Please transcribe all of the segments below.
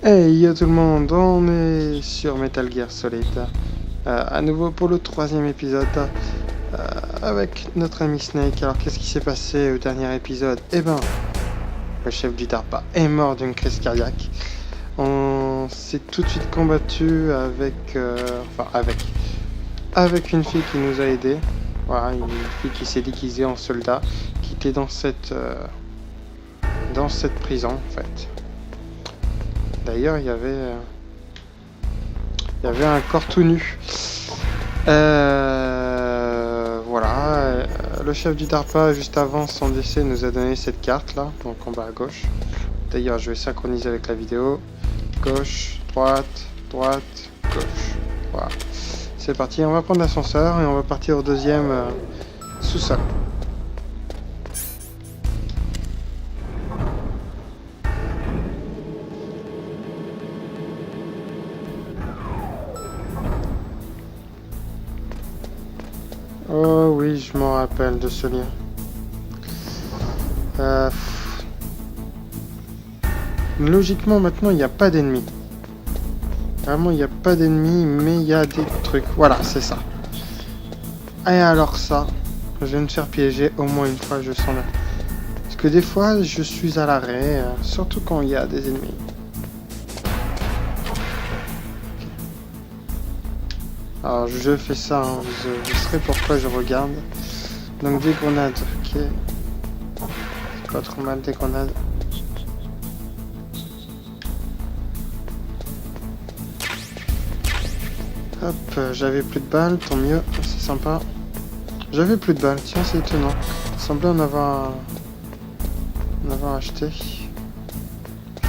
Hey yo tout le monde, on est sur Metal Gear Solid, à nouveau pour le troisième épisode, avec notre ami Snake. Alors qu'est-ce qui s'est passé au dernier épisode? Eh ben, le chef du DARPA est mort d'une crise cardiaque. On s'est tout de suite combattu avec une fille qui nous a aidés. Voilà, une fille qui s'est déguisée en soldat, qui était dans cette prison en fait. D'ailleurs, il y avait un corps tout nu. Voilà. Le chef du DARPA, juste avant son décès, nous a donné cette carte là, donc en bas à gauche. D'ailleurs, je vais synchroniser avec la vidéo. Gauche, droite, droite, gauche. Voilà. C'est parti, on va prendre l'ascenseur et on va partir au deuxième sous-sol. Oh oui, je m'en rappelle de ce lien. Logiquement, maintenant, il n'y a pas d'ennemis. Vraiment, il n'y a pas d'ennemis, mais il y a des trucs. Voilà, c'est ça. Et alors ça, je vais me faire piéger au moins une fois, je sens là. Parce que des fois, je suis à l'arrêt, surtout quand il y a des ennemis. Alors, je fais ça, hein, vous saurez pourquoi je regarde. Donc, des grenades, ok. C'est pas trop mal, des grenades. Hop, j'avais plus de balles, tant mieux, c'est sympa. J'avais plus de balles, tiens, c'est étonnant. Il semblait en avoir acheté.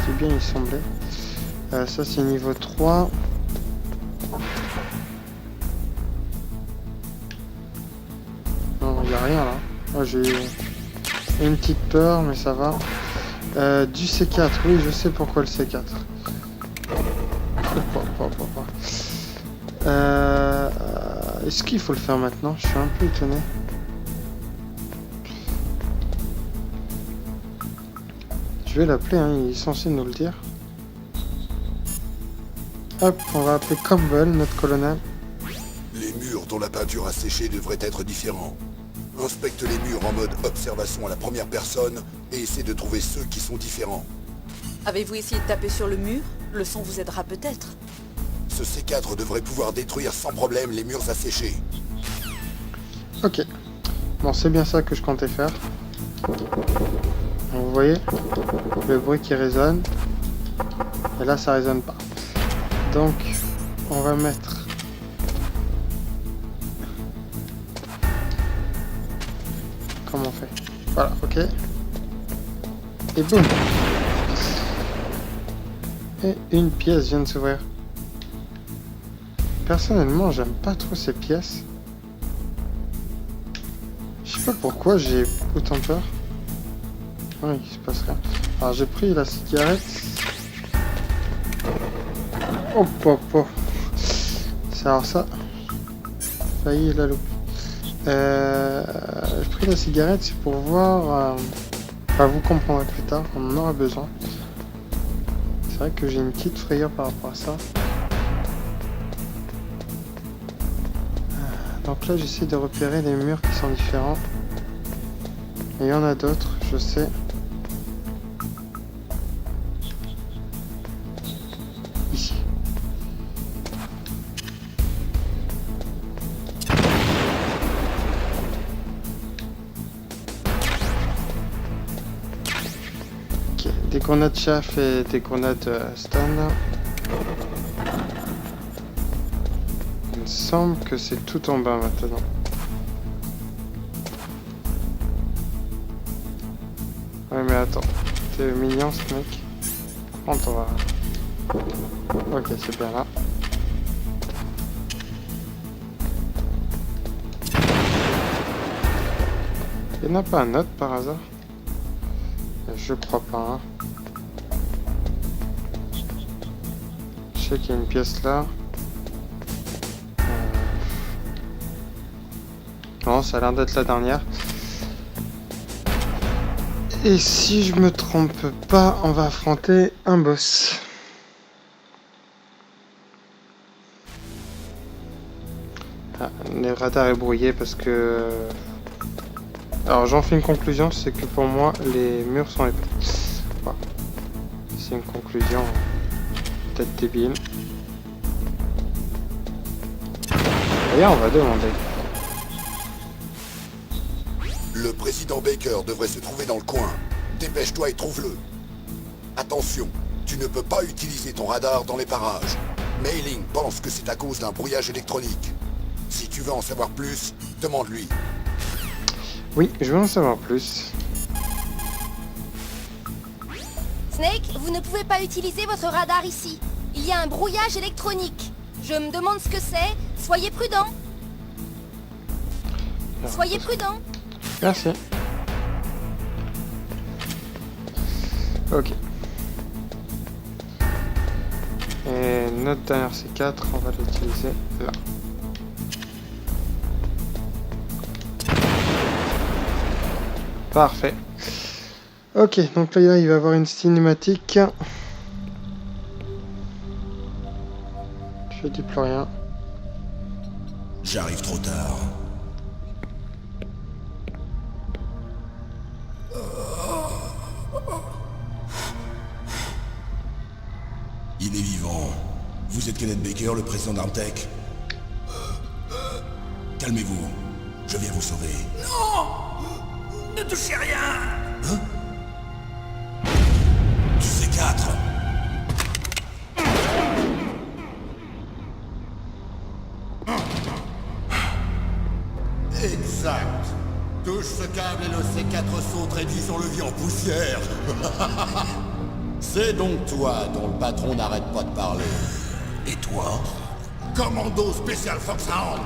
C'est bien, il semblait. Ça, c'est niveau 3. Non, il n'y a rien là. Oh, j'ai une petite peur, mais ça va. Du C4, oui, je sais pourquoi le C4. Est-ce qu'il faut le faire maintenant? Je suis un peu étonné. Je vais l'appeler, hein, il est censé nous le dire. Hop, on va appeler Campbell, notre colonel. Les murs dont la peinture a séché devraient être différents. Inspecte les murs en mode observation à la première personne et essaie de trouver ceux qui sont différents. Avez-vous essayé de taper sur le mur? Le son vous aidera peut-être. Ce C4 devrait pouvoir détruire sans problème les murs asséchés. Ok. Bon, c'est bien ça que je comptais faire. Vous voyez le bruit qui résonne. Et là, ça résonne pas. Donc, on va mettre... Comment on fait? Voilà, ok. Et boum! Et une pièce vient de s'ouvrir. Personnellement, j'aime pas trop ces pièces. Je sais pas pourquoi j'ai autant peur. Oui, il se passe rien. Alors j'ai pris la cigarette. Hop hop hop. Alors ça. Failli la loupe. J'ai pris la cigarette, c'est pour voir. Enfin, vous comprendrez plus tard, on en aura besoin. C'est vrai que j'ai une petite frayeur par rapport à ça. Donc là, j'essaie de repérer les murs qui sont différents. Et il y en a d'autres, je sais. Ici. Ok, des grenades chaff et des grenades stun. Il me semble que c'est tout en bas maintenant. Ouais mais attends, t'es mignon ce mec. On va... Ok, c'est bien là. Il n'y en a pas un autre par hasard? Je crois pas. Hein. Je sais qu'il y a une pièce là. Non, ça a l'air d'être la dernière. Et si je me trompe pas, on va affronter un boss. Ah, le radar est brouillé parce que... Alors j'en fais une conclusion, c'est que pour moi les murs sont épais. Voilà. C'est une conclusion peut-être débile. D'ailleurs on va demander. Le président Baker devrait se trouver dans le coin. Dépêche-toi et trouve-le. Attention, tu ne peux pas utiliser ton radar dans les parages. Mailing pense que c'est à cause d'un brouillage électronique. Si tu veux en savoir plus, demande-lui. Oui, je veux en savoir plus. Snake, vous ne pouvez pas utiliser votre radar ici. Il y a un brouillage électronique. Je me demande ce que c'est. Soyez prudent. Soyez prudent. Merci. Ok. Et notre dernière C4, on va l'utiliser là. Parfait. Ok, donc là il va y avoir une cinématique. Je dis plus rien. J'arrive trop tard. Il est vivant. Vous êtes Kenneth Baker, le président d'Armtech. Calmez-vous. Je viens vous sauver. Ne touchez rien! Hein? Tu sais 4. Exact. Touche ce câble et le C4 saute réduit son levier en poussière. C'est donc toi dont le patron n'arrête pas de parler. Et toi? Commando spécial Foxhound.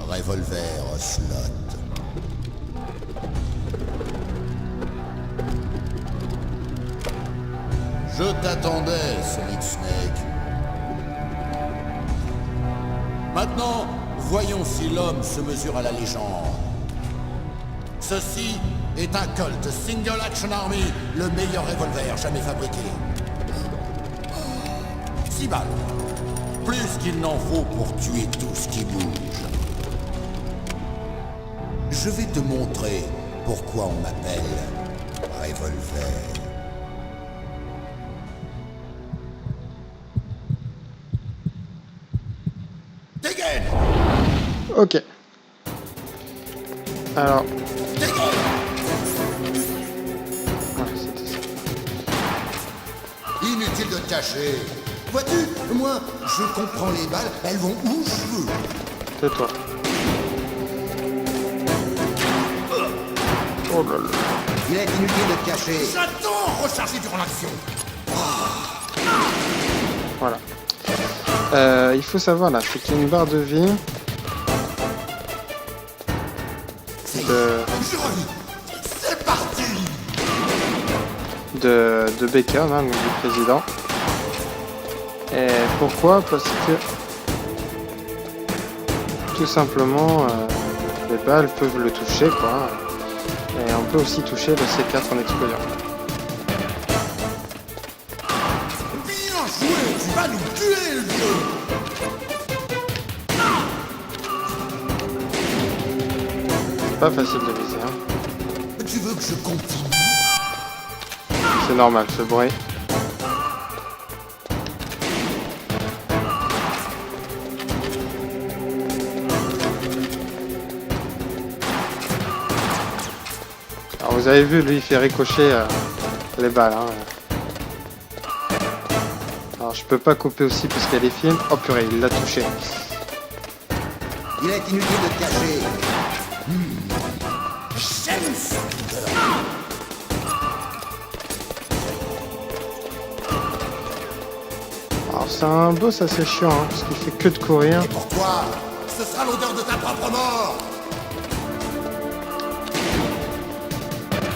Revolver slot. Je t'attendais, Solid Snake. Maintenant, voyons si l'homme se mesure à la légende. Ceci est un Colt Single Action Army, le meilleur revolver jamais fabriqué. 6 balles. Plus qu'il n'en faut pour tuer tout ce qui bouge. Je vais te montrer pourquoi on m'appelle Revolver. Dégaine! Ok. Alors... Ouais, c'était ça. Inutile de te cacher. Vois-tu, moi, je comprends les balles, elles vont où je veux. Tais-toi. Oh là là. Il est inutile de te cacher. J'adore recharger durant l'action. Voilà. Il faut savoir là, c'est qu'il y a une barre de vie C'est parti. de Baker, hein, donc du président. Et pourquoi? Parce que tout simplement les balles peuvent le toucher quoi. Et on peut aussi toucher le C4 en explosion. Bien joué, tu vas nous tuer, le vieux. C'est pas facile de viser. Hein. Tu veux que je continue? C'est normal ce bruit. Alors vous avez vu, lui il fait ricocher les balles. Hein. Alors je peux pas couper aussi parce qu'il y a des films. Oh purée, il l'a touché. Il est inutile de te cacher. J'aime ça. Alors c'est un boss assez chiant hein, parce qu'il fait que de courir. Et pourquoi? Ce sera l'odeur de ta propre mort.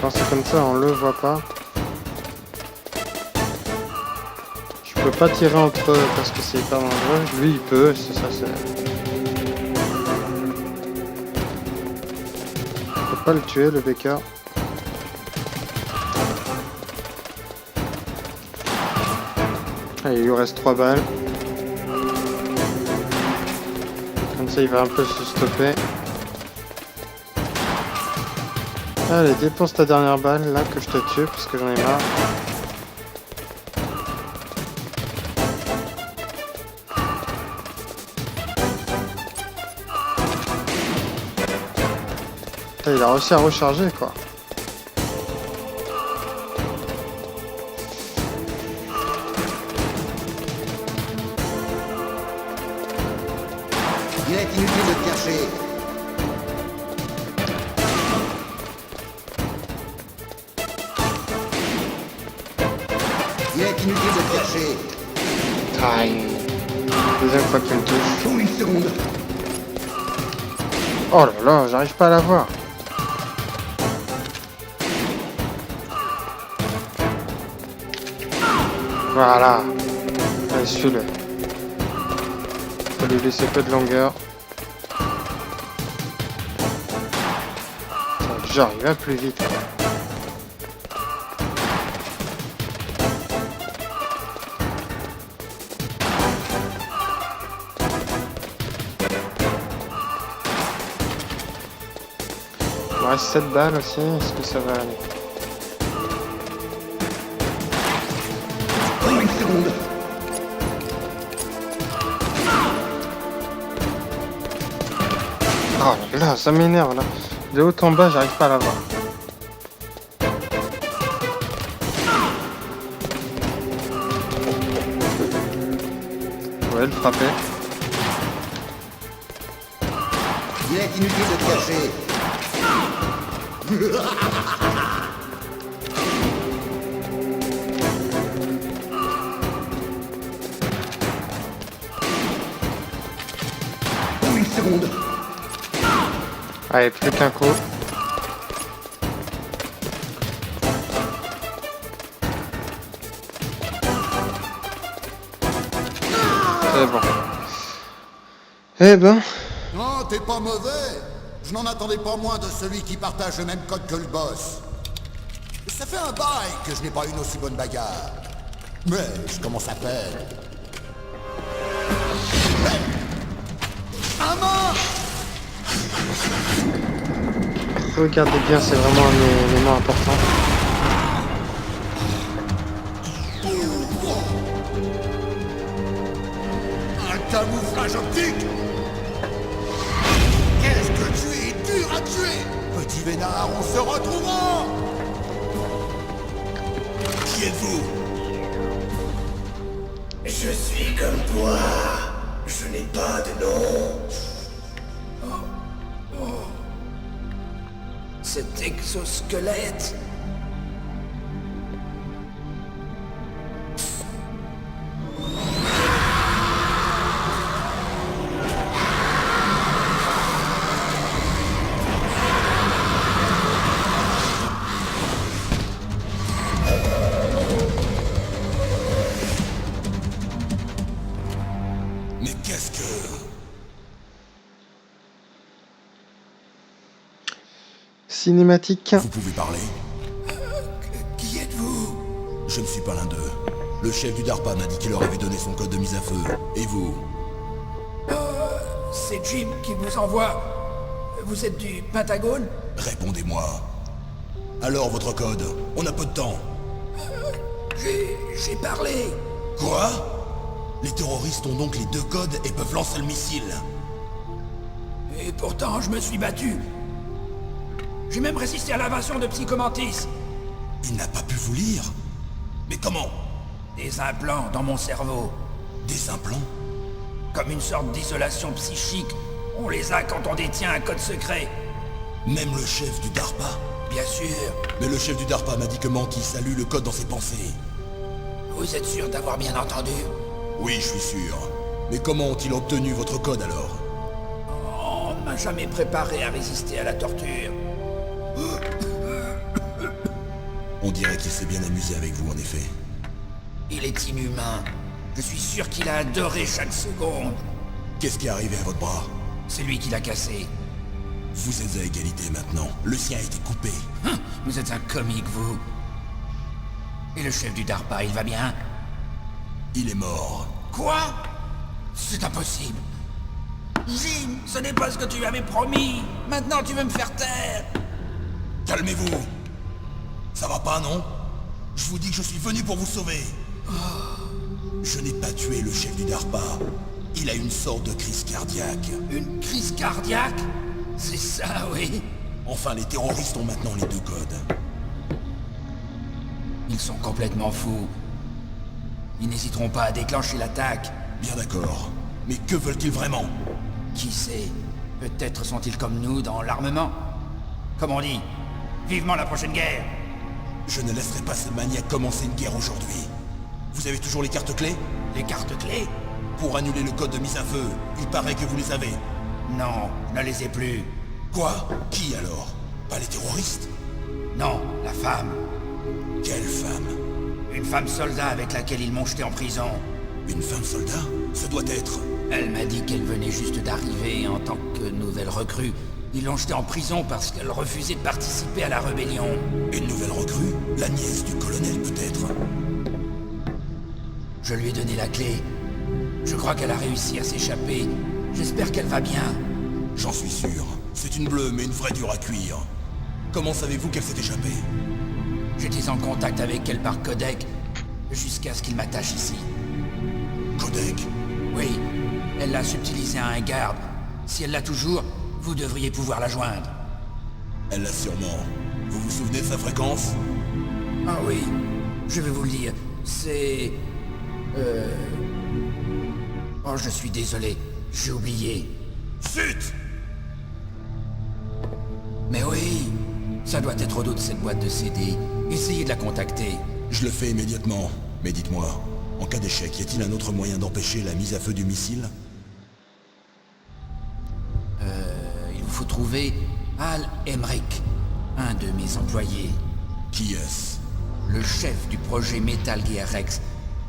Quand c'est comme ça, on le voit pas. Je peux pas tirer entre eux parce que c'est hyper dangereux. Lui il peut, c'est ça c'est... Je peux pas le tuer le Baker. Ah, il lui reste 3 balles. Comme ça, il va un peu se stopper. Allez, dépense ta dernière balle, là, que je te tue, parce que j'en ai marre. Putain, il a réussi à recharger, quoi. Il est inutile de te cacher. Il est inutile de te cacher. Time. Deuxième fois qu'il me touche. Pour une seconde. Oh là là, j'arrive pas à la voir. Voilà. Allez, suis-le. Faut lui laisser peu de longueur. Genre, il va plus vite. Il me reste 7 balles aussi, est-ce que ça va aller? Pour une seconde. Oh là là, ça m'énerve là. De haut en bas, j'arrive pas à la voir. Ouais, le frapper. Il est inutile de te cacher. Pour une seconde. Allez, plus qu'un coup. C'est bon. Eh ben, Non, t'es pas mauvais. Je n'en attendais pas moins de celui qui partage le même code que le boss. Ça fait un bail que je n'ai pas une aussi bonne bagarre. Mais je commence à peine. Un mort! regardez bien, c'est vraiment un élément important. Un camouflage optique! Qu'est-ce que tu es dur à tuer! Petit vénard, on se retrouvera! Qui êtes-vous? Je suis comme toi. Je n'ai pas de nom. Cet exosquelette. Mais qu'est-ce que... Cinématique. Vous pouvez parler? Qui êtes-vous? Je ne suis pas l'un d'eux. Le chef du DARPA m'a dit qu'il leur avait donné son code de mise à feu. Et vous? C'est Jim qui vous envoie. Vous êtes du Pentagone? Répondez-moi. Alors, votre code? On a peu de temps. J'ai parlé. Quoi? Les terroristes ont donc les deux codes et peuvent lancer le missile. Et pourtant, je me suis battu. J'ai même résisté à l'invasion de Psychomantis. Il n'a pas pu vous lire? Mais comment? Des implants dans mon cerveau. Des implants? Comme une sorte d'isolation psychique. On les a quand on détient un code secret. Même le chef du DARPA? Bien sûr. Mais le chef du DARPA m'a dit que Mantis a lu le code dans ses pensées. Vous êtes sûr d'avoir bien entendu? Oui, je suis sûr. Mais comment ont-ils obtenu votre code alors? On ne m'a jamais préparé à résister à la torture. On dirait qu'il s'est bien amusé avec vous, en effet. Il est inhumain. Je suis sûr qu'il a adoré chaque seconde. Qu'est-ce qui est arrivé à votre bras? C'est lui qui l'a cassé. Vous êtes à égalité maintenant. Le sien a été coupé. Vous êtes un comique, vous. Et le chef du DARPA, il va bien? Il est mort. Quoi? C'est impossible. Jim, ce n'est pas ce que tu avais promis. Maintenant, tu veux me faire taire. Calmez-vous. Ça va pas, non? Je vous dis que je suis venu pour vous sauver. Je n'ai pas tué le chef du DARPA. Il a une sorte de crise cardiaque. Une crise cardiaque? C'est ça, oui. Enfin, les terroristes ont maintenant les deux codes. Ils sont complètement fous. Ils n'hésiteront pas à déclencher l'attaque. Bien d'accord. Mais que veulent-ils vraiment? Qui sait? Peut-être sont-ils comme nous dans l'armement. Comme on dit, vivement la prochaine guerre. Je ne laisserai pas ce maniaque commencer une guerre aujourd'hui. Vous avez toujours les cartes clés? Les cartes clés? Pour annuler le code de mise à feu, il paraît que vous les avez. Non, je ne les ai plus. Quoi? Qui alors? Pas les terroristes? Non, la femme. Quelle femme? Une femme soldat avec laquelle ils m'ont jeté en prison. Une femme soldat? Ce doit être... Elle m'a dit qu'elle venait juste d'arriver en tant que nouvelle recrue. Ils l'ont jetée en prison parce qu'elle refusait de participer à la rébellion. Une nouvelle recrue? La nièce du colonel peut-être? Je lui ai donné la clé. Je crois qu'elle a réussi à s'échapper. J'espère qu'elle va bien. J'en suis sûr. C'est une bleue, mais une vraie dure à cuire. Comment savez-vous qu'elle s'est échappée? J'étais en contact avec elle par codec, jusqu'à ce qu'il m'attache ici. Codec? Oui, elle l'a subtilisé à un garde. Si elle l'a toujours, vous devriez pouvoir la joindre. Elle l'a sûrement. Vous vous souvenez de sa fréquence? Ah oui, je vais vous le dire. C'est... Oh, je suis désolé, j'ai oublié. Zut! Mais oui, ça doit être au dos de cette boîte de CD. Essayez de la contacter. Je le fais immédiatement. Mais dites-moi, en cas d'échec, y a-t-il un autre moyen d'empêcher la mise à feu du missile? Il vous faut trouver Al Emmerich, un de mes employés. Qui est-ce? Le chef du projet Metal Gear Rex.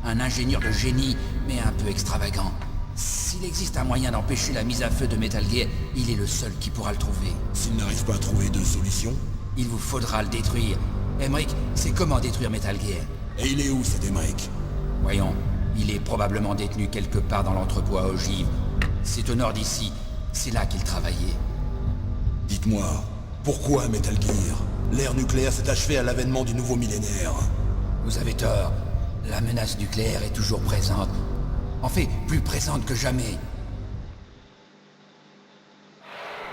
Un ingénieur de génie, mais un peu extravagant. S'il existe un moyen d'empêcher la mise à feu de Metal Gear, il est le seul qui pourra le trouver. S'il n'arrive pas à trouver de solution? Il vous faudra le détruire. Emmerich, c'est comment détruire Metal Gear. Et il est où cet Emmerich? Voyons, il est probablement détenu quelque part dans l'entrepôt à ogive. C'est au nord d'ici. C'est là qu'il travaillait. Dites-moi, pourquoi Metal Gear? L'ère nucléaire s'est achevée à l'avènement du nouveau millénaire. Vous avez tort. La menace nucléaire est toujours présente. En fait, plus présente que jamais.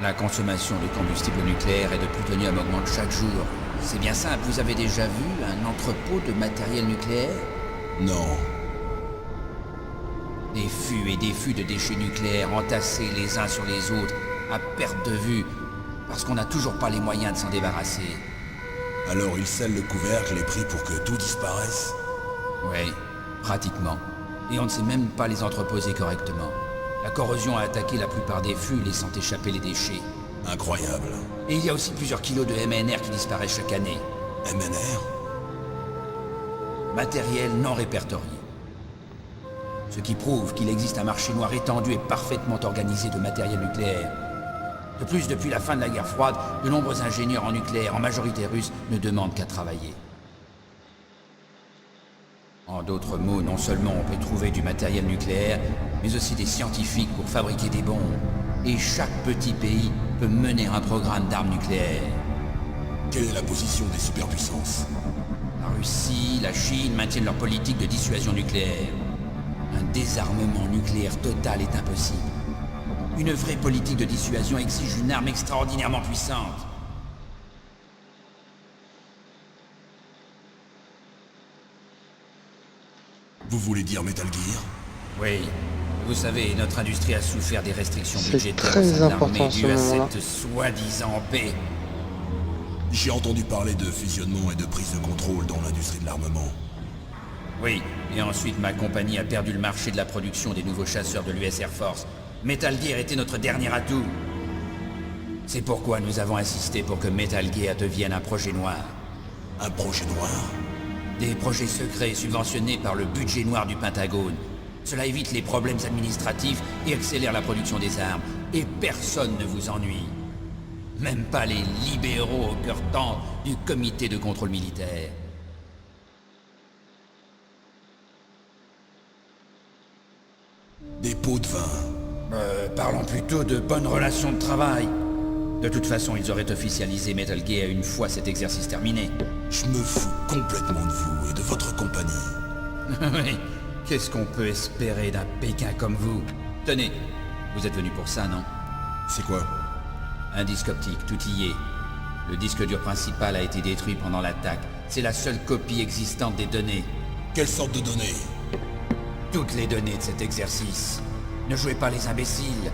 La consommation de combustible nucléaire et de plutonium augmente chaque jour. C'est bien simple, vous avez déjà vu un entrepôt de matériel nucléaire? Non. Des fûts et des fûts de déchets nucléaires entassés les uns sur les autres, à perte de vue, parce qu'on n'a toujours pas les moyens de s'en débarrasser. Alors il scelle le couvercle et prie pour que tout disparaisse? Oui, pratiquement. Et on ne sait même pas les entreposer correctement. La corrosion a attaqué la plupart des fûts, laissant échapper les déchets. Incroyable. Et il y a aussi plusieurs kilos de MNR qui disparaissent chaque année. MNR? Matériel non répertorié. Ce qui prouve qu'il existe un marché noir étendu et parfaitement organisé de matériel nucléaire. De plus, depuis la fin de la guerre froide, de nombreux ingénieurs en nucléaire, en majorité russes, ne demandent qu'à travailler. En d'autres mots, non seulement on peut trouver du matériel nucléaire, mais aussi des scientifiques pour fabriquer des bombes. Et chaque petit pays peut mener un programme d'armes nucléaires. Quelle est la position des superpuissances? La Russie, la Chine maintiennent leur politique de dissuasion nucléaire. Un désarmement nucléaire total est impossible. Une vraie politique de dissuasion exige une arme extraordinairement puissante. Vous voulez dire Metal Gear? Oui. Vous savez, notre industrie a souffert des restrictions C'est budgétaires très au sein de important, l'armée ce dues à moment-là. cette soi-disant paix. J'ai entendu parler de fusionnement et de prise de contrôle dans l'industrie de l'armement. Oui, et ensuite ma compagnie a perdu le marché de la production des nouveaux chasseurs de l'US Air Force. Metal Gear était notre dernier atout. C'est pourquoi nous avons insisté pour que Metal Gear devienne un projet noir. Un projet noir? Des projets secrets subventionnés par le budget noir du Pentagone. Cela évite les problèmes administratifs et accélère la production des armes. Et personne ne vous ennuie. Même pas les libéraux au cœur tendre du comité de contrôle militaire. Des pots de vin? Parlons plutôt de bonnes relations de travail. De toute façon, ils auraient officialisé Metal Gear une fois cet exercice terminé. Je me fous complètement de vous et de votre compagnie. Oui, qu'est-ce qu'on peut espérer d'un Pékin comme vous? Tenez, vous êtes venu pour ça, non? C'est quoi? Un disque optique, tout y est. Le disque dur principal a été détruit pendant l'attaque. C'est la seule copie existante des données. Quelle sorte de données? Toutes les données de cet exercice. Ne jouez pas les imbéciles.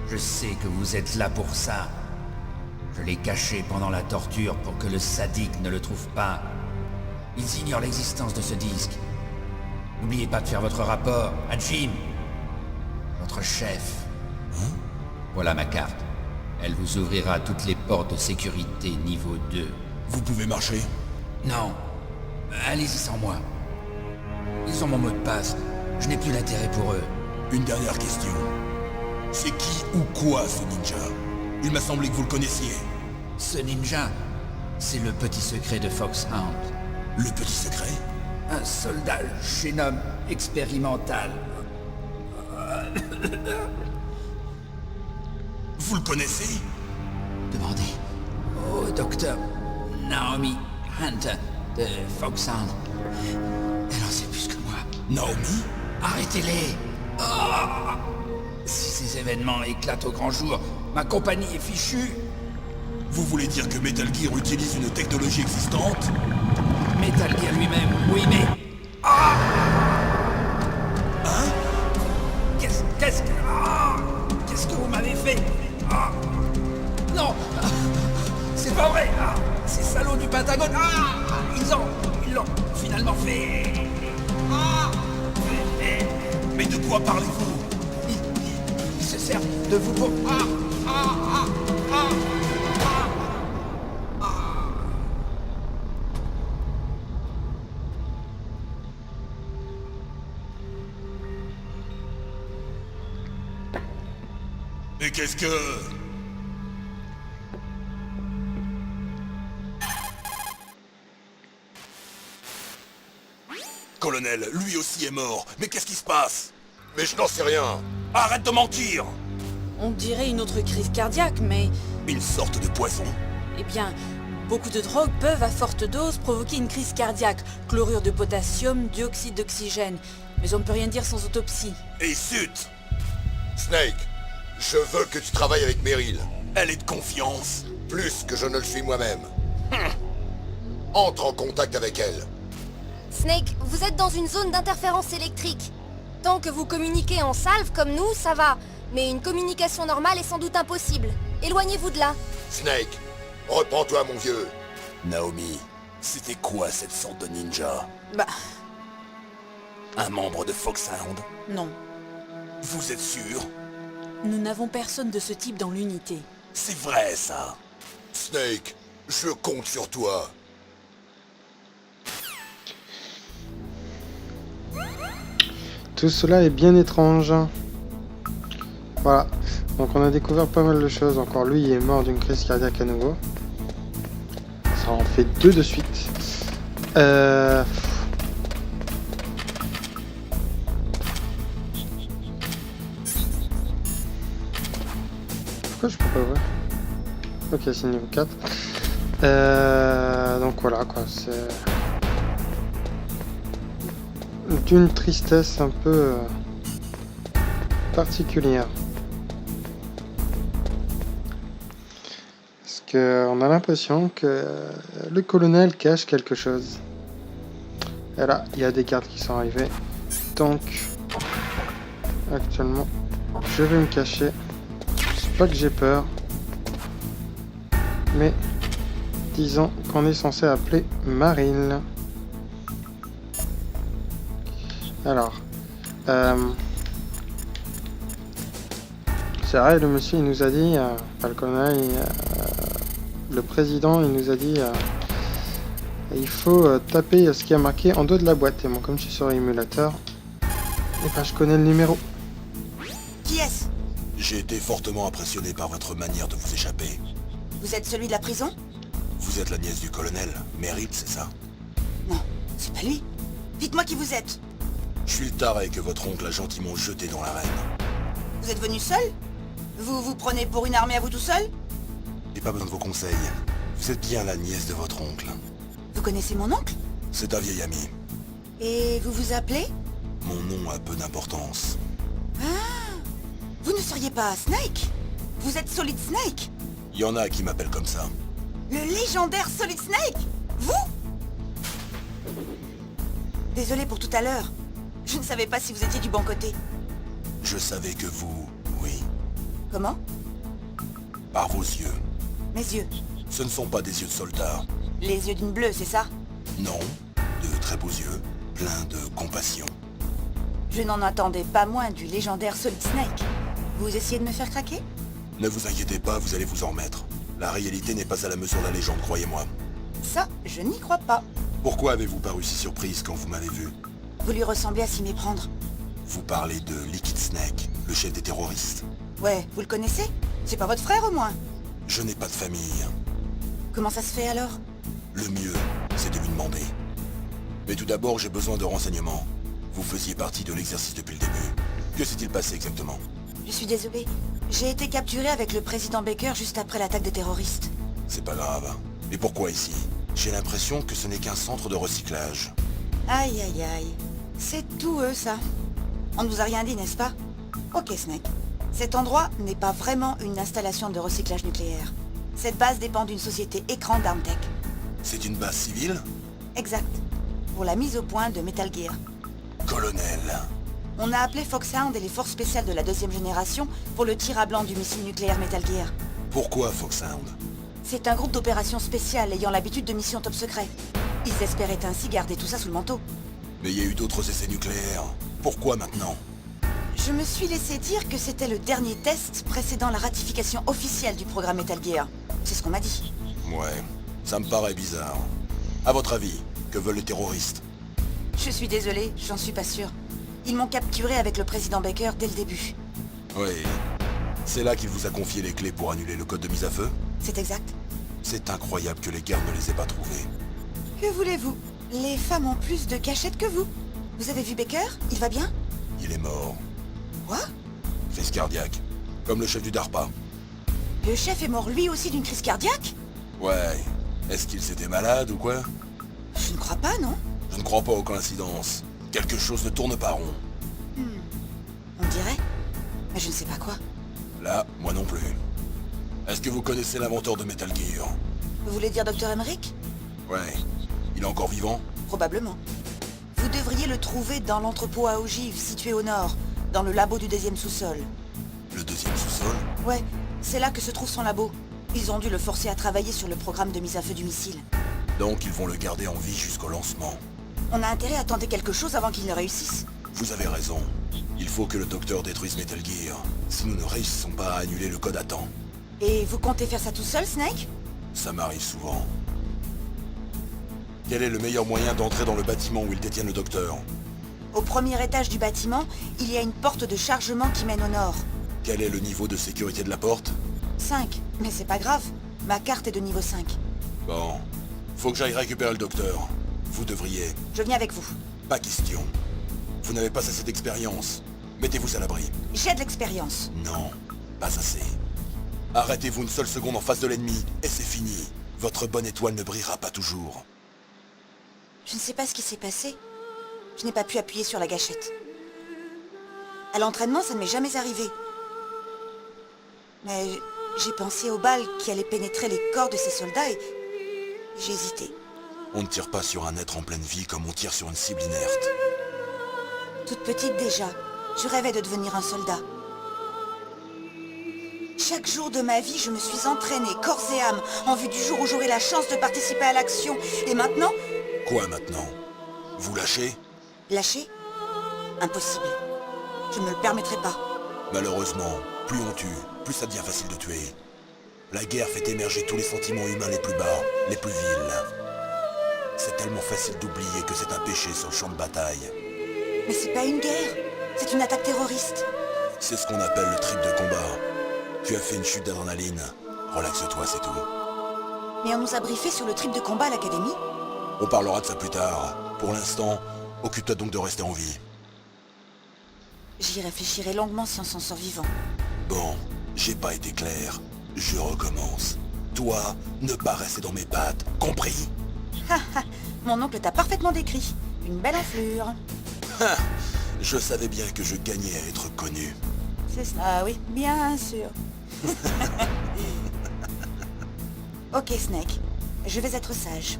Je sais que vous êtes là pour ça. Je l'ai caché pendant la torture pour que le sadique ne le trouve pas. Ils ignorent l'existence de ce disque. N'oubliez pas de faire votre rapport à Jim, votre chef. Voilà ma carte. Elle vous ouvrira toutes les portes de sécurité niveau 2. Vous pouvez marcher? Non. Allez-y sans moi. Ils ont mon mot de passe. Je n'ai plus d'intérêt pour eux. Une dernière question. C'est qui ou quoi ce ninja? Il m'a semblé que vous le connaissiez. Ce ninja, c'est le petit secret de Foxhound. Le petit secret? Un soldat génome expérimental. Vous le connaissez? Demandez au docteur Naomi Hunter de Foxhound. Elle en sait plus que moi. Naomi? Arrêtez-les! Ah, si ces événements éclatent au grand jour, ma compagnie est fichue. Vous voulez dire que Metal Gear utilise une technologie existante? Metal Gear lui-même, oui, mais... Ah! Hein? Qu'est-ce que vous m'avez fait? Ah! Non! Ah, c'est pas vrai! Ah, ces salauds du Pentagone! Ah! Ils l'ont finalement fait! Ah! Mais de quoi parlez-vous? Ils se servent de vous pour... Ah! Ah! Ah! Ah! Et qu'est-ce que... Colonel, lui aussi est mort. Mais qu'est-ce qui se passe? Mais je n'en sais rien. Arrête de mentir! On dirait une autre crise cardiaque, mais... Une sorte de poison? Eh bien, beaucoup de drogues peuvent à forte dose provoquer une crise cardiaque. Chlorure de potassium, dioxyde d'oxygène. Mais on ne peut rien dire sans autopsie. Et zut! Snake, je veux que tu travailles avec Meryl. Elle est de confiance. Plus que je ne le suis moi-même. Entre en contact avec elle. Snake, vous êtes dans une zone d'interférence électrique. Tant que vous communiquez en salve comme nous, ça va. Mais une communication normale est sans doute impossible. Éloignez-vous de là. Snake, reprends-toi mon vieux. Naomi, c'était quoi cette sorte de ninja? Bah, Un membre de Foxhound? non. Vous êtes sûr? Nous n'avons personne de ce type dans l'unité. C'est vrai ça. Snake, je compte sur toi. Tout cela est bien étrange. Voilà. Donc on a découvert pas mal de choses. Encore lui, il est mort d'une crise cardiaque à nouveau. Ça en fait 2 de suite. Pourquoi je peux pas ouvrir? Ok, c'est niveau 4. Donc voilà quoi, c'est d'une tristesse un peu particulière. Parce que on a l'impression que le colonel cache quelque chose. Et là, il y a des gardes qui sont arrivés. Donc, actuellement, je vais me cacher. C'est pas que j'ai peur. Mais, disons qu'on est censé appeler Meryl. Alors, c'est vrai, le monsieur il nous a dit, le colonel, le président il nous a dit, il faut taper ce qui a marqué en dos de la boîte. Et moi, comme je suis sur l'émulateur, et ben je connais le numéro. Qui est-ce? J'ai été fortement impressionné par votre manière de vous échapper. Vous êtes celui de la prison? Vous êtes la nièce du colonel, Meryl, c'est ça? Non, c'est pas lui. Dites-moi qui vous êtes. Je suis le taré que votre oncle a gentiment jeté dans l'arène. Vous êtes venu seul? Vous vous prenez pour une armée à vous tout seul? J'ai pas besoin de vos conseils. Vous êtes bien la nièce de votre oncle. Vous connaissez mon oncle? C'est un vieil ami. Et vous vous appelez? Mon nom a peu d'importance. Vous ne seriez pas Snake? Vous êtes Solid Snake? Il y en a qui m'appellent comme ça. Le légendaire Solid Snake? Vous? Désolé pour tout à l'heure. Je ne savais pas si vous étiez du bon côté. Je savais que vous... oui. Comment? Par vos yeux. Mes yeux. Ce ne sont pas des yeux de soldats. Les yeux d'une bleue, c'est ça? Non. De très beaux yeux. Pleins de compassion. Je n'en attendais pas moins du légendaire Solid Snake. Vous essayez de me faire craquer? Ne vous inquiétez pas, vous allez vous en remettre. La réalité n'est pas à la mesure de la légende, croyez-moi. Ça, je n'y crois pas. Pourquoi avez-vous paru si surprise quand vous m'avez vu? Vous lui ressemblez à s'y méprendre. Vous parlez de Liquid Snake, le chef des terroristes. Ouais, vous le connaissez? C'est pas votre frère au moins? Je n'ai pas de famille. Comment ça se fait alors? Le mieux, c'est de lui demander. Mais tout d'abord, j'ai besoin de renseignements. Vous faisiez partie de l'exercice depuis le début. Que s'est-il passé exactement? Je suis désolé. J'ai été capturé avec le président Baker juste après l'attaque des terroristes. C'est pas grave. Et pourquoi ici? J'ai l'impression que ce n'est qu'un centre de recyclage. Aïe aïe aïe. C'est tout eux ça. On ne vous a rien dit, n'est-ce pas? Ok Snake. Cet endroit n'est pas vraiment une installation de recyclage nucléaire. Cette base dépend d'une société écran d'Armtech. C'est une base civile? Exact. Pour la mise au point de Metal Gear. Colonel. On a appelé Foxhound et les forces spéciales de la deuxième génération pour le tir à blanc du missile nucléaire Metal Gear. Pourquoi Foxhound? C'est un groupe d'opérations spéciales ayant l'habitude de missions top secret. Ils espéraient ainsi garder tout ça sous le manteau. Mais il y a eu d'autres essais nucléaires. Pourquoi maintenant? Je me suis laissé dire que c'était le dernier test précédant la ratification officielle du programme Metal Gear. C'est ce qu'on m'a dit. Ouais, ça me paraît bizarre. À votre avis, que veulent les terroristes? Je suis désolé, j'en suis pas sûr. Ils m'ont capturé avec le président Baker dès le début. Oui. C'est là qu'il vous a confié les clés pour annuler le code de mise à feu? C'est exact. C'est incroyable que les gardes ne les aient pas trouvés. Que voulez-vous? Les femmes ont plus de cachette que vous. Vous avez vu Baker? Il va bien? Il est mort. Quoi? Crise cardiaque. Comme le chef du DARPA. Le chef est mort lui aussi d'une crise cardiaque? Ouais. Est-ce qu'il s'était malade ou quoi? Je ne crois pas, non? Je ne crois pas aux coïncidences. Quelque chose ne tourne pas rond. On dirait. Mais je ne sais pas quoi. Là, moi non plus. Est-ce que vous connaissez l'inventeur de Metal Gear? Vous voulez dire Dr. Emmerich? Ouais. Il est encore vivant? Probablement. Vous devriez le trouver dans l'entrepôt à ogives situé au nord, dans le labo du deuxième sous-sol. Le deuxième sous-sol? Ouais, c'est là que se trouve son labo. Ils ont dû le forcer à travailler sur le programme de mise à feu du missile. Donc ils vont le garder en vie jusqu'au lancement. On a intérêt à tenter quelque chose avant qu'il ne réussisse. Vous avez raison. Il faut que le docteur détruise Metal Gear, si nous ne réussissons pas à annuler le code à temps. Et vous comptez faire ça tout seul, Snake? Ça m'arrive souvent. Quel est le meilleur moyen d'entrer dans le bâtiment où ils détiennent le docteur? Au premier étage du bâtiment, il y a une porte de chargement qui mène au nord. Quel est le niveau de sécurité de la porte? 5, mais c'est pas grave. Ma carte est de niveau 5. Bon. Faut que j'aille récupérer le docteur. Vous devriez. Je viens avec vous. Pas question. Vous n'avez pas assez d'expérience. Mettez-vous à l'abri. J'ai de l'expérience. Non, pas assez. Arrêtez-vous une seule seconde en face de l'ennemi, et c'est fini. Votre bonne étoile ne brillera pas toujours. Je ne sais pas ce qui s'est passé. Je n'ai pas pu appuyer sur la gâchette. À l'entraînement, ça ne m'est jamais arrivé. Mais j'ai pensé aux balles qui allaient pénétrer les corps de ces soldats et j'ai hésité. On ne tire pas sur un être en pleine vie comme on tire sur une cible inerte. Toute petite déjà, je rêvais de devenir un soldat. Chaque jour de ma vie, je me suis entraînée corps et âme en vue du jour où j'aurai la chance de participer à l'action. Et maintenant, Quoi maintenant? Vous lâchez? lâcher? Impossible. Je ne me le permettrai pas. Malheureusement, plus on tue, plus ça devient facile de tuer. La guerre fait émerger tous les sentiments humains les plus bas, les plus vils. C'est tellement facile d'oublier que c'est un péché sur le champ de bataille. Mais c'est pas une guerre, c'est une attaque terroriste. C'est ce qu'on appelle le trip de combat. Tu as fait une chute d'adrénaline. Relaxe-toi, c'est tout. Mais on nous a briefé sur le trip de combat à l'académie. On parlera de ça plus tard. Pour l'instant, occupe-toi donc de rester en vie. J'y réfléchirai longuement si on s'en sort vivant. Bon, J'ai pas été clair. Je recommence. Toi, ne pas rester dans mes pattes, compris? Mon oncle t'a parfaitement décrit. Une belle enflure. Je savais bien que je gagnais à être connu. C'est ça. Ah oui, bien sûr. Ok, Snake. Je vais être sage.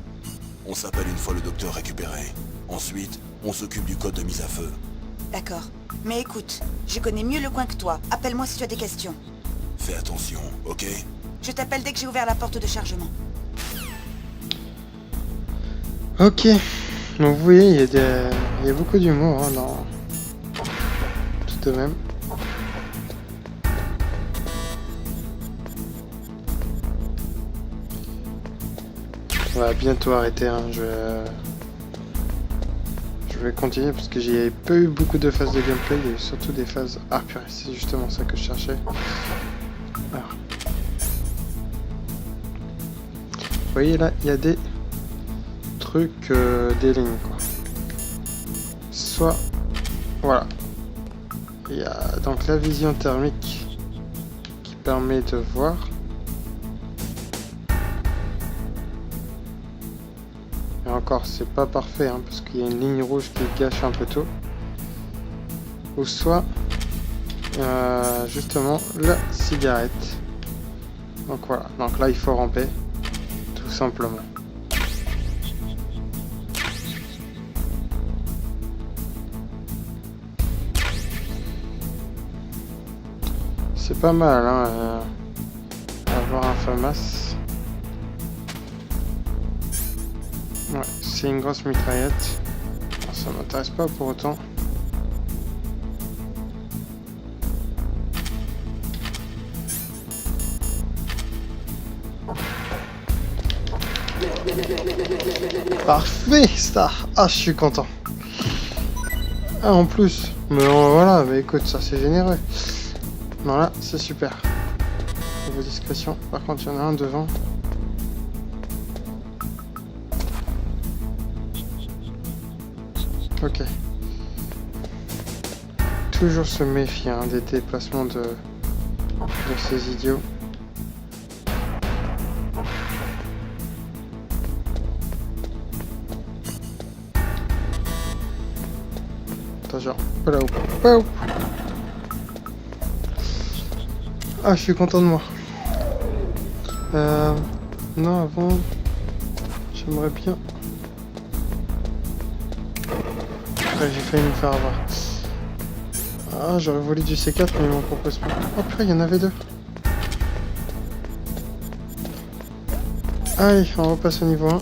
On s'appelle une fois le docteur récupéré. Ensuite, on s'occupe du code de mise à feu. D'accord. Mais écoute, je connais mieux le coin que toi. Appelle-moi si tu as des questions. Fais attention, ok? Je t'appelle dès que j'ai ouvert la porte de chargement. Ok. Donc vous voyez, il y a beaucoup d'humour hein, dans... Tout de même. On va bientôt arrêter. Hein. Je vais continuer parce que j'ai pas eu beaucoup de phases de gameplay. Il y a eu surtout des phases... Ah purée, c'est justement ça que je cherchais. Alors. Vous voyez là, il y a des trucs, des lignes quoi. Soit... Voilà. Il y a donc la vision thermique qui permet de voir. Et encore, c'est pas parfait hein, parce qu'il y a une ligne rouge qui gâche un peu tout. Ou soit, justement, la cigarette. Donc voilà. Donc là, il faut ramper, tout simplement. C'est pas mal, hein, avoir un FAMAS. Ouais, c'est une grosse mitraillette. Bon, ça m'intéresse pas pour autant. Parfait, ça. Ah, je suis content. Ah, en plus. Mais voilà, mais écoute, ça c'est généreux. Voilà, c'est super. Niveau discrétion. Par contre, il y en a un devant. Ok. Toujours se méfier hein, des déplacements de ces idiots. Attention. Voilà. Wow. Ah, je suis content de moi. Non, avant, j'aimerais bien. Après, j'ai failli me faire avoir. Ah, j'aurais voulu du C4, mais ils m'en proposent pas. Oh, purée, il y en avait deux. Allez, on repasse au niveau 1.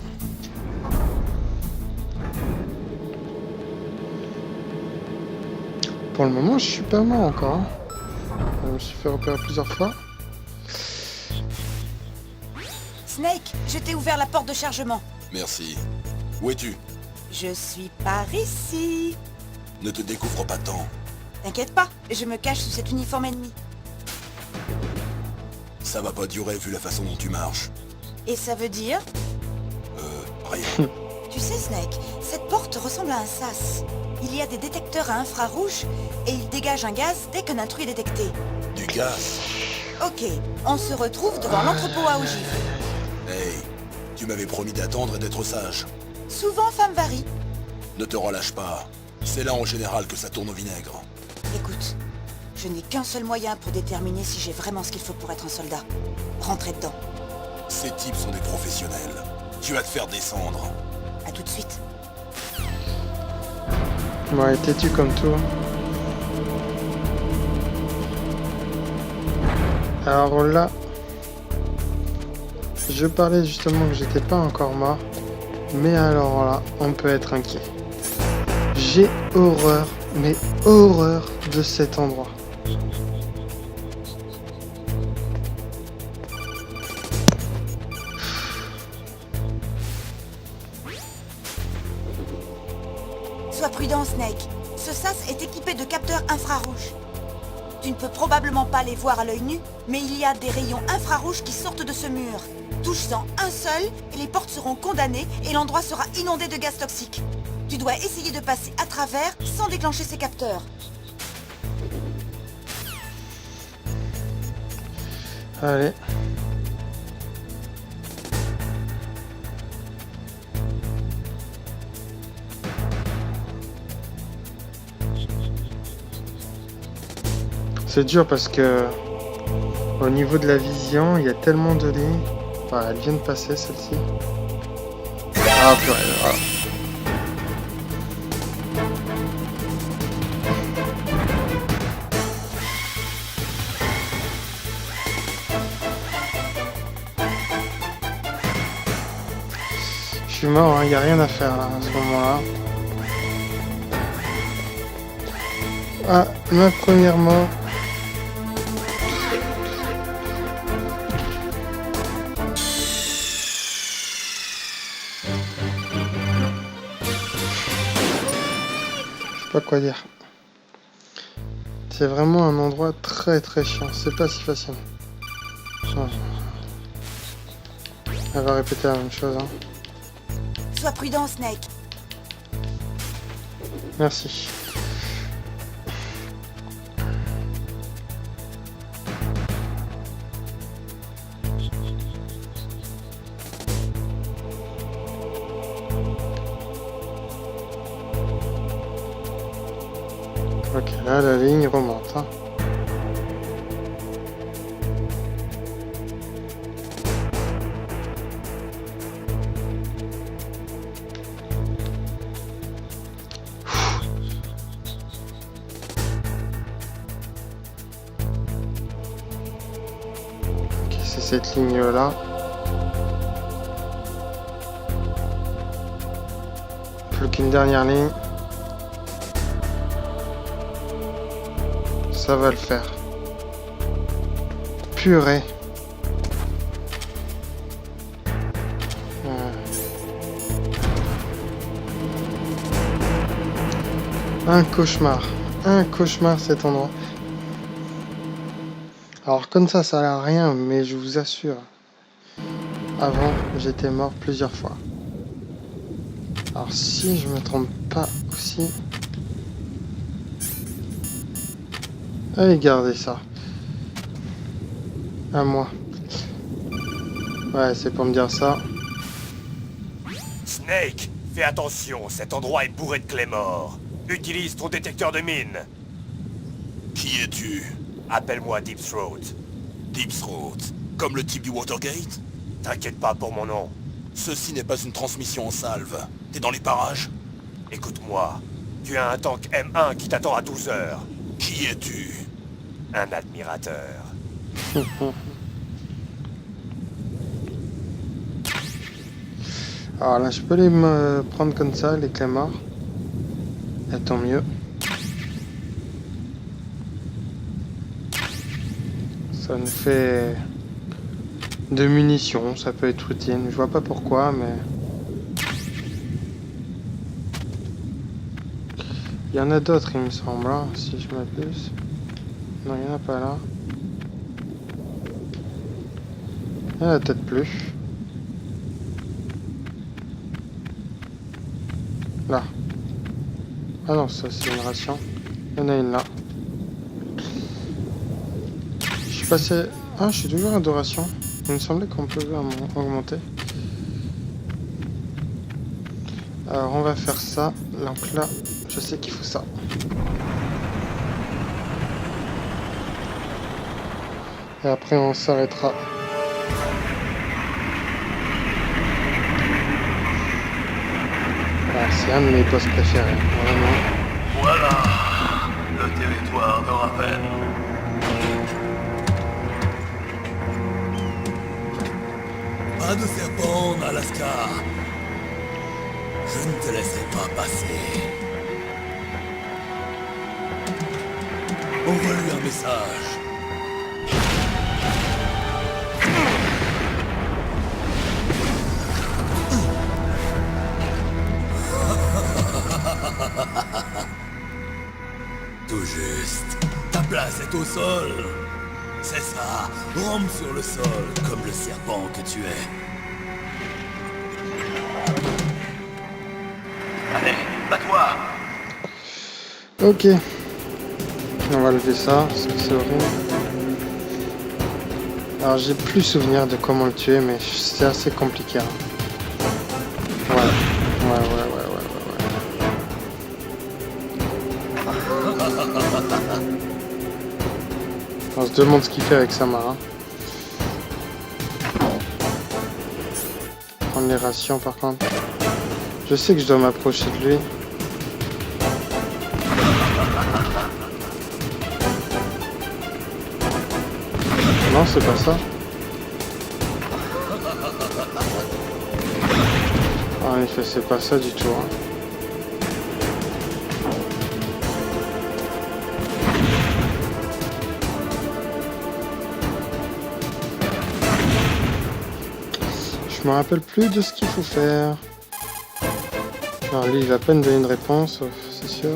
Pour le moment, je suis pas mort encore. Hein. Je me suis fait repérer plusieurs fois. Snake, je t'ai ouvert la porte de chargement. Merci. Où es-tu? Je suis par ici. Ne te découvre pas tant. T'inquiète pas, je me cache sous cet uniforme ennemi. Ça va pas durer vu la façon dont tu marches. Et ça veut dire? Rien. Tu sais, Snake, cette porte ressemble à un sas. Il y a des détecteurs à infrarouge et il dégage un gaz dès qu'un intrus est détecté. Du gaz. Ok, on se retrouve devant l'entrepôt à ogives. Hey, tu m'avais promis d'attendre et d'être sage. Souvent, femme varie. Ne te relâche pas. C'est là en général que ça tourne au vinaigre. Écoute, je n'ai qu'un seul moyen pour déterminer si j'ai vraiment ce qu'il faut pour être un soldat. Rentrer dedans. Ces types sont des professionnels. Tu vas te faire descendre. À tout de suite. Ouais, têtu comme tout. Alors là, je parlais justement que j'étais pas encore mort, mais alors là, on peut être inquiet. J'ai horreur, mais horreur de cet endroit. Sois prudent, Snake. Ce sas est équipé de capteurs infrarouges. Tu ne peux probablement pas les voir à l'œil nu, mais il y a des rayons infrarouges qui sortent de ce mur. Touche-en un seul et les portes seront condamnées et l'endroit sera inondé de gaz toxique. Tu dois essayer de passer à travers sans déclencher ces capteurs. Allez. C'est dur parce que au niveau de la vision, il y a tellement de lignes. Voilà, elle vient de passer celle-ci. Ah purée, voilà. Je suis mort, il n'y a rien à faire là, à ce moment-là. Ah, ma première mort. Je sais pas quoi dire. C'est vraiment un endroit très très chiant. C'est pas si facile. Elle va répéter la même chose. Hein. Sois prudent, Snake. Merci. Ok, là la ligne remonte. Hein. Ok, c'est cette ligne là. Plus qu'une dernière ligne. Ça va le faire. Purée. Un cauchemar. Un cauchemar cet endroit. Alors comme ça a l'air rien, mais je vous assure. Avant, j'étais mort plusieurs fois. Alors si je me trompe pas aussi... Allez, gardez ça. À moi. Ouais, c'est pour me dire ça. Snake, fais attention, cet endroit est bourré de Claymore. Utilise ton détecteur de mine. Qui es-tu? Appelle-moi Deep Throat. Deep Throat. Comme le type du Watergate? T'inquiète pas pour mon nom. Ceci n'est pas une transmission en salve. T'es dans les parages? Écoute-moi, tu as un tank M1 qui t'attend à 12 heures. Qui es-tu? Un admirateur. Alors là, je peux les me prendre comme ça, les Claymore. Et tant mieux. Ça nous fait de munitions, ça peut être utile. Je vois pas pourquoi, mais... Il y en a d'autres, il me semble, hein, si je m'abuse. Non, il n'y en a pas là. Il n'y en a peut-être plus. Là. Ah non, ça c'est une ration. Il y en a une là. Je suis passé... Ah, je suis toujours à 2 rations. Il me semblait qu'on pouvait augmenter. Alors on va faire ça. Donc là, je sais qu'il faut ça. Et après on s'arrêtera. Ah, c'est un de mes boss préférés, vraiment. Voilà, le territoire de Raven. Pas de serpent en Alaska. Je ne te laisserai pas passer. Envoie-lui un message. Tout juste. Ta place est au sol. C'est ça. Rampe sur le sol, comme le serpent que tu es. Allez, bats-toi. Ok. On va lever ça, parce que c'est horrible. Alors j'ai plus souvenir de comment le tuer, mais c'est assez compliqué. Hein. Ouais. On se demande ce qu'il fait avec sa main. Hein. Prendre les rations par contre. Je sais que je dois m'approcher de lui. Non, c'est pas ça. En effet, c'est pas ça du tout. Hein. Je me rappelle plus de ce qu'il faut faire. Alors lui, il va à peine donner une réponse, c'est sûr.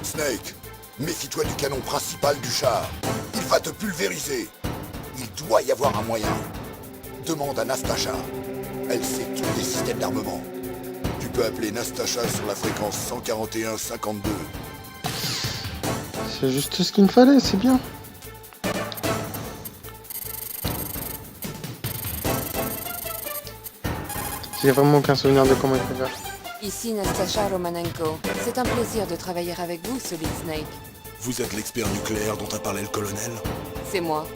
Snake, méfie-toi du canon principal du char. Il va te pulvériser. Il doit y avoir un moyen. Demande à Nastasha. Elle sait tous les systèmes d'armement. Tu peux appeler Nastasha sur la fréquence 141-52. C'est juste ce qu'il me fallait, c'est bien. J'ai vraiment aucun souvenir de comment il faut faire. Ici Nastasha Romanenko. C'est un plaisir de travailler avec vous, Solid Snake. Vous êtes l'expert nucléaire dont a parlé le colonel? C'est moi.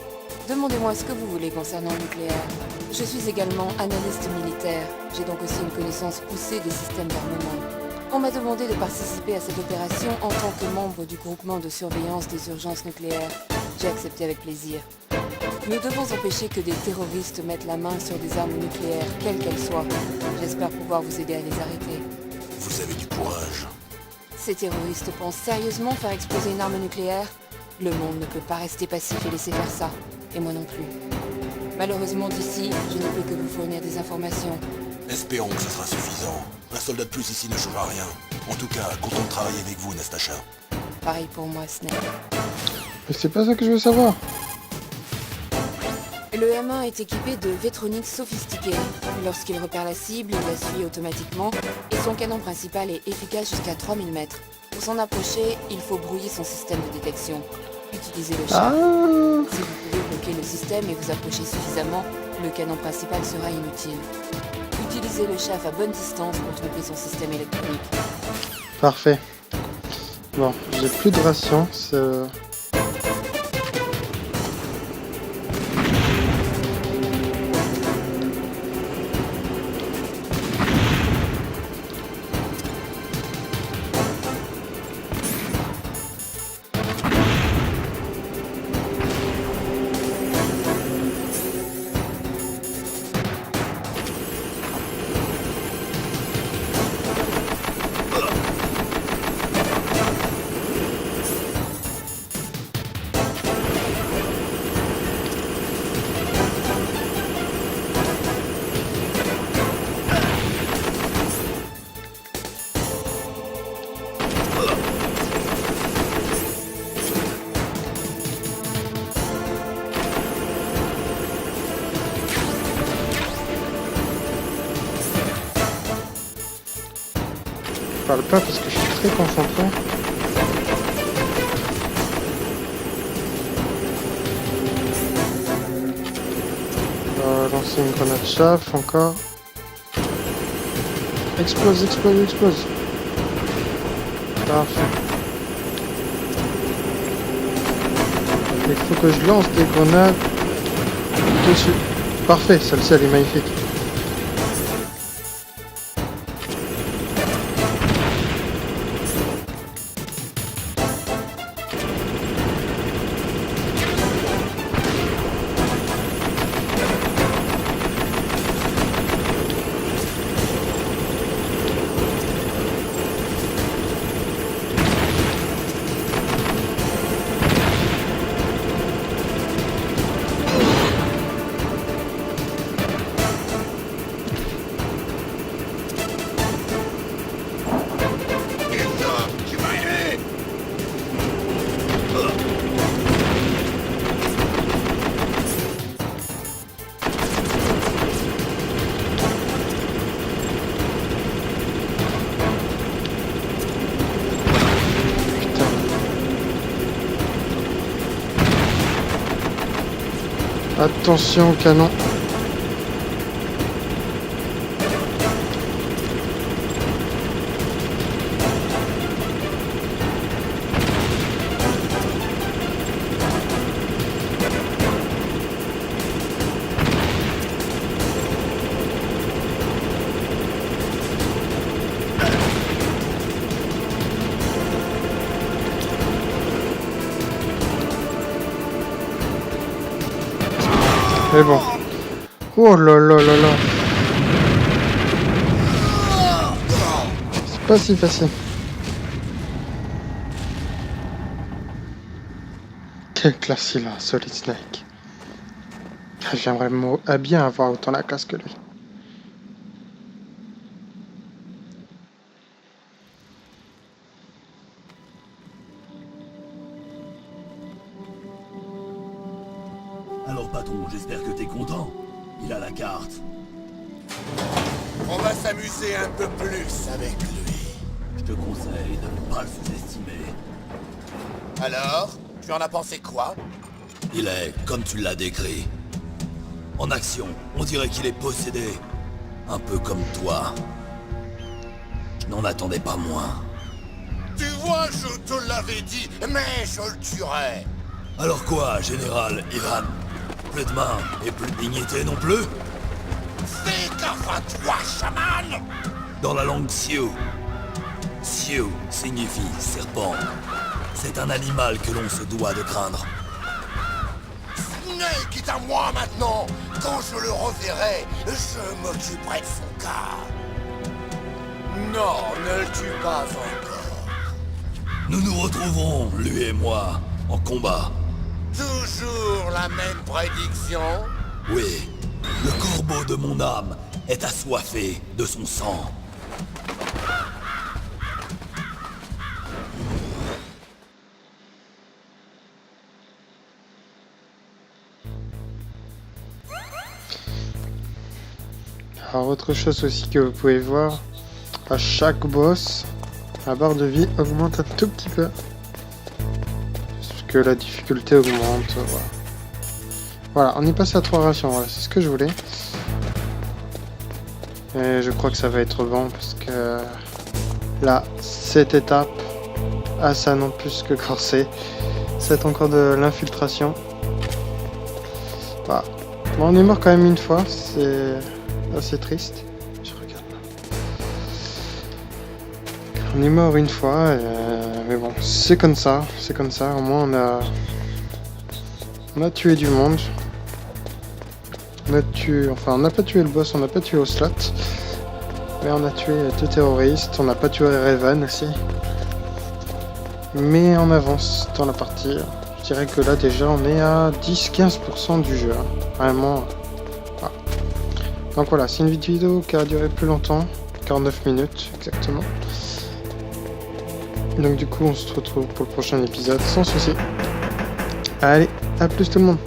Demandez-moi ce que vous voulez concernant le nucléaire. Je suis également analyste militaire. J'ai donc aussi une connaissance poussée des systèmes d'armement. On m'a demandé de participer à cette opération en tant que membre du groupement de surveillance des urgences nucléaires. J'ai accepté avec plaisir. Nous devons empêcher que des terroristes mettent la main sur des armes nucléaires, quelles qu'elles soient. J'espère pouvoir vous aider à les arrêter. Vous avez du courage. Ces terroristes pensent sérieusement faire exploser une arme nucléaire? Le monde ne peut pas rester passif et laisser faire ça. Et moi non plus. Malheureusement d'ici, je ne peux que vous fournir des informations. Espérons que ce sera suffisant. Un soldat de plus ici ne changera rien. En tout cas, content de travailler avec vous, Nastasha. Pareil pour moi, Snake. Mais c'est pas ça que je veux savoir. Le M1 est équipé de vétroniques sophistiquées. Lorsqu'il repère la cible, il la suit automatiquement et son canon principal est efficace jusqu'à 3000 mètres. Pour s'en approcher, il faut brouiller son système de détection. Utilisez le char. Si vous pouvez bloquer le système et vous approcher suffisamment, le canon principal sera inutile. Utilisez le chaff à bonne distance pour tromper son système électronique. Parfait. Bon, j'ai plus de rations. Je parle pas parce que je suis très concentré. On va lancer une grenade chaff encore. Explose, explose, explose. Parfait. Il faut que je lance des grenades dessus. Parfait, celle-ci elle est magnifique. Attention au canon. Mais bon. Oh là là là là. C'est pas si facile. Quelle classe il a, Solid Snake. J'aimerais bien avoir autant la classe que lui. Alors patron, j'espère que t'es content. Il a la carte. On va s'amuser un peu plus avec lui. Je te conseille de ne pas le sous-estimer. Alors, tu en as pensé quoi? Il est, comme tu l'as décrit, en action. On dirait qu'il est possédé. Un peu comme toi. Je n'en attendais pas moins. Tu vois, je te l'avais dit, mais je le tuerai. Alors quoi, général Ivan? Plus de main et plus de dignité non plus? Fais gaffe à toi, chaman! Dans la langue Sioux. Sioux signifie serpent. C'est un animal que l'on se doit de craindre. Snake est à moi maintenant! Quand je le reverrai, je m'occuperai de son cas. Non, ne le tue pas encore. Nous nous retrouverons, lui et moi, en combat. Toujours la même prédiction? Oui, le corbeau de mon âme est assoiffé de son sang. Alors autre chose aussi que vous pouvez voir, à chaque boss, la barre de vie augmente un tout petit peu. Parce que la difficulté augmente, voilà. Voilà, on est passé à 3 rations, voilà, c'est ce que je voulais. Et je crois que ça va être bon parce que là, cette étape ça non plus que corsé. C'est encore de l'infiltration. Voilà. Bon, on est mort quand même une fois, c'est assez triste. Je regarde là. On est mort une fois, mais bon, c'est comme ça, au moins on a tué du monde. On n'a pas tué le boss, on n'a pas tué Ocelot, mais on a tué 2 terroristes, on n'a pas tué Raven aussi. Mais on avance dans la partie. Je dirais que là déjà on est à 10-15% du jeu, hein. Vraiment. Voilà. Donc voilà, c'est une vidéo qui a duré plus longtemps, 49 minutes exactement. Donc du coup on se retrouve pour le prochain épisode sans souci. Allez, à plus tout le monde.